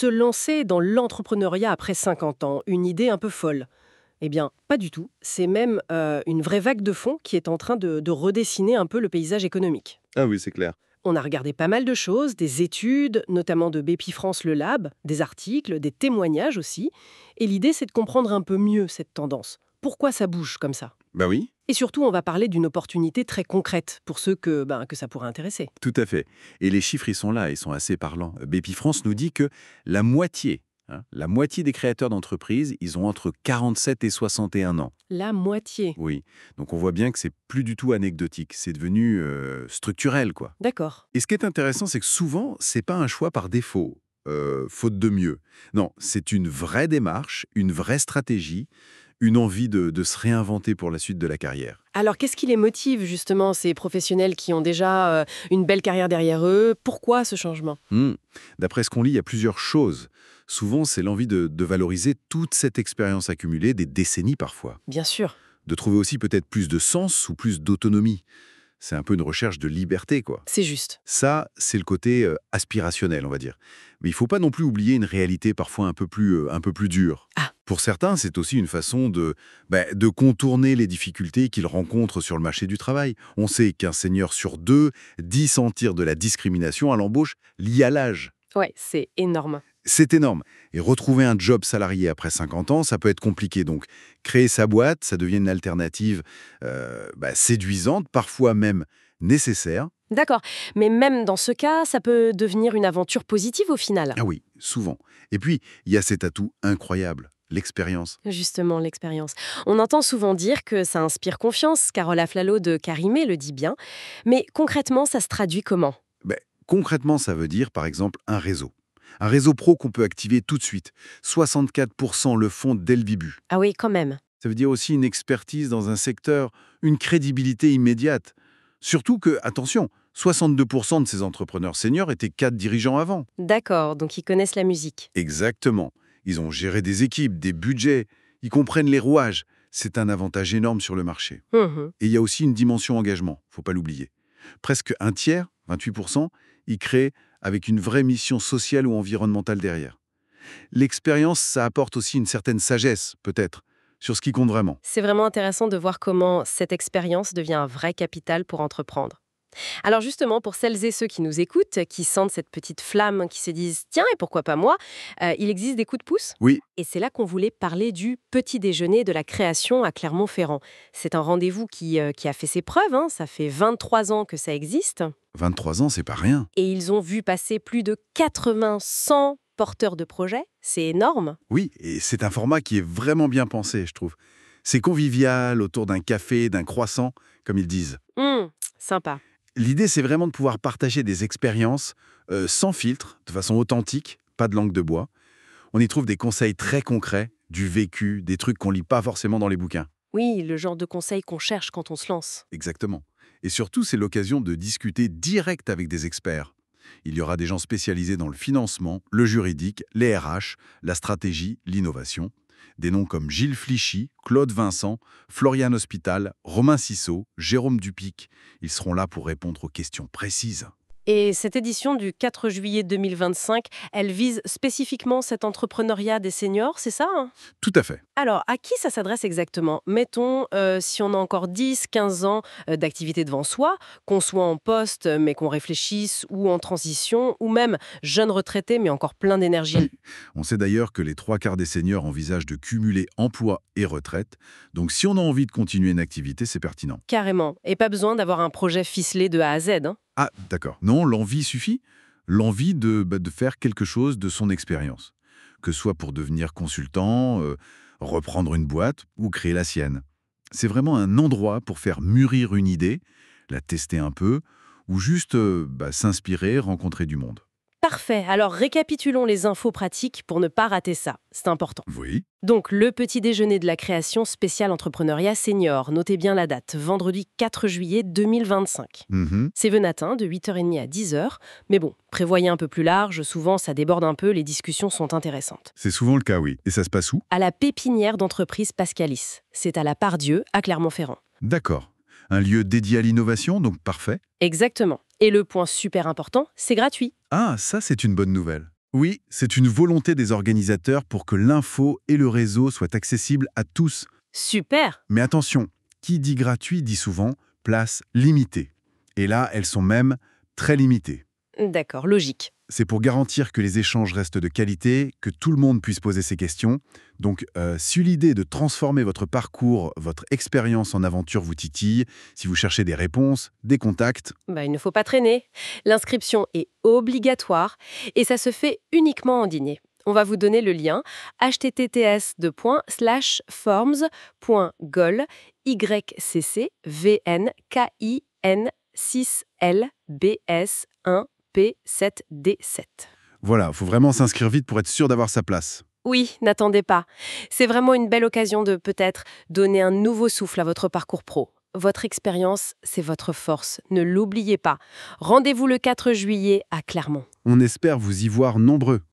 Se lancer dans l'entrepreneuriat après 50 ans, une idée un peu folle. Eh bien, pas du tout. C'est même une vraie vague de fond qui est en train de redessiner un peu le paysage économique. Ah oui, c'est clair. On a regardé pas mal de choses, des études, notamment de Bpifrance Le Lab, des articles, des témoignages aussi. Et l'idée, c'est de comprendre un peu mieux cette tendance. Pourquoi ça bouge comme ça? Bah oui, Et surtout, on va parler d'une opportunité très concrète pour ceux que ça pourrait intéresser. tout à fait. Et les chiffres, ils sont là, ils sont assez parlants. Bpifrance nous dit que la moitié des créateurs d'entreprises, ils ont entre 47 et 61 ans. La moitié. Oui, donc on voit bien que c'est plus du tout anecdotique, c'est devenu structurel, quoi. D'accord. Et ce qui est intéressant, c'est que souvent, c'est pas un choix par défaut, faute de mieux. Non, c'est une vraie démarche, une vraie stratégie, une envie de se réinventer pour la suite de la carrière. Alors, qu'est-ce qui les motive, justement, ces professionnels qui ont déjà une belle carrière derrière eux? Pourquoi ce changement? D'après ce qu'on lit, il y a plusieurs choses. Souvent, c'est l'envie de valoriser toute cette expérience accumulée, des décennies parfois. Bien sûr. De trouver aussi peut-être plus de sens ou plus d'autonomie. C'est un peu une recherche de liberté, quoi. C'est juste. Ça, c'est le côté aspirationnel, on va dire. Mais il ne faut pas non plus oublier une réalité parfois un peu plus dure. Ah. Pour certains, c'est aussi une façon de contourner les difficultés qu'ils rencontrent sur le marché du travail. On sait qu'un senior sur deux dit sentir de la discrimination à l'embauche liée à l'âge. Ouais, c'est énorme. C'est énorme. Et retrouver un job salarié après 50 ans, ça peut être compliqué. Donc, créer sa boîte, ça devient une alternative séduisante, parfois même nécessaire. D'accord. Mais même dans ce cas, ça peut devenir une aventure positive au final. Ah oui, souvent. Et puis, il y a cet atout incroyable, l'expérience. Justement, l'expérience. On entend souvent dire que ça inspire confiance. Carole Aflalo de Carimé le dit bien. Mais concrètement, ça se traduit comment? Concrètement, ça veut dire, par exemple, un réseau. Un réseau pro qu'on peut activer tout de suite. 64% le font dès le début. Ah oui, quand même. Ça veut dire aussi une expertise dans un secteur, une crédibilité immédiate. Surtout que, attention, 62% de ces entrepreneurs seniors étaient cadres dirigeants avant. D'accord, donc ils connaissent la musique. Exactement. Ils ont géré des équipes, des budgets, ils comprennent les rouages. C'est un avantage énorme sur le marché. Et il y a aussi une dimension engagement, faut pas l'oublier. Presque un tiers, 28%, ils créent avec une vraie mission sociale ou environnementale derrière. L'expérience, ça apporte aussi une certaine sagesse, peut-être, sur ce qui compte vraiment. C'est vraiment intéressant de voir comment cette expérience devient un vrai capital pour entreprendre. Alors justement, pour celles et ceux qui nous écoutent, qui sentent cette petite flamme, qui se disent « Tiens, et pourquoi pas moi ?» Il existe des coups de pouce. Oui, Et c'est là qu'on voulait parler du petit déjeuner de la création à Clermont-Ferrand. C'est un rendez-vous qui a fait ses preuves, hein. Ça fait 23 ans que ça existe. 23 ans, c'est pas rien. Et ils ont vu passer plus de 100 porteurs de projets. C'est énorme. Oui, et c'est un format qui est vraiment bien pensé, je trouve. C'est convivial, autour d'un café, d'un croissant, comme ils disent. Sympa. L'idée, c'est vraiment de pouvoir partager des expériences sans filtre, de façon authentique, pas de langue de bois. On y trouve des conseils très concrets, du vécu, des trucs qu'on lit pas forcément dans les bouquins. Oui, le genre de conseils qu'on cherche quand on se lance. Exactement. Et surtout, c'est l'occasion de discuter direct avec des experts. Il y aura des gens spécialisés dans le financement, le juridique, les RH, la stratégie, l'innovation. Des noms comme Gilles Flichy, Claude Vincent, Florian Hospital, Romain Cissot, Jérôme Dupic. Ils seront là pour répondre aux questions précises. Et cette édition du 4 juillet 2025, elle vise spécifiquement cet entrepreneuriat des seniors, c'est ça, hein? Tout à fait. Alors, à qui ça s'adresse exactement? Mettons, si on a encore 10, 15 ans d'activité devant soi, qu'on soit en poste mais qu'on réfléchisse, ou en transition, ou même jeune retraité mais encore plein d'énergie. On sait d'ailleurs que les 3/4 des seniors envisagent de cumuler emploi et retraite. Donc si on a envie de continuer une activité, c'est pertinent. Carrément. Et pas besoin d'avoir un projet ficelé de A à Z, hein. Ah, d'accord. Non, l'envie suffit. L'envie de faire quelque chose de son expérience. Que ce soit pour devenir consultant, reprendre une boîte ou créer la sienne. C'est vraiment un endroit pour faire mûrir une idée, la tester un peu, ou juste s'inspirer, rencontrer du monde. Parfait. Alors, récapitulons les infos pratiques pour ne pas rater ça. C'est important. Oui. Donc, le petit déjeuner de la création spécial entrepreneuriat senior. Notez bien la date, vendredi 4 juillet 2025. C'est Venatin, de 8h30 à 10h. Mais bon, prévoyez un peu plus large, souvent ça déborde un peu, les discussions sont intéressantes. C'est souvent le cas, oui. Et ça se passe où? À la pépinière d'entreprise Pascalis. C'est à la Part-Dieu, à Clermont-Ferrand. D'accord. Un lieu dédié à l'innovation, donc parfait. Exactement. Et le point super important, c'est gratuit. Ah, ça c'est une bonne nouvelle. Oui, c'est une volonté des organisateurs pour que l'info et le réseau soient accessibles à tous. Super! Mais attention, qui dit gratuit dit souvent place limitée. Et là, elles sont même très limitées. D'accord, logique. C'est pour garantir que les échanges restent de qualité, que tout le monde puisse poser ses questions. Donc, si l'idée de transformer votre parcours, votre expérience en aventure vous titille, si vous cherchez des réponses, des contacts, Il ne faut pas traîner. L'inscription est obligatoire et ça se fait uniquement en dîner. On va vous donner le lien https://forms.gol YCCVNKIN 6LBS1 P7D7. voilà, il faut vraiment s'inscrire vite pour être sûr d'avoir sa place. Oui, n'attendez pas. C'est vraiment une belle occasion de peut-être donner un nouveau souffle à votre parcours pro. Votre expérience, c'est votre force. Ne l'oubliez pas. Rendez-vous le 4 juillet à Clermont. On espère vous y voir nombreux.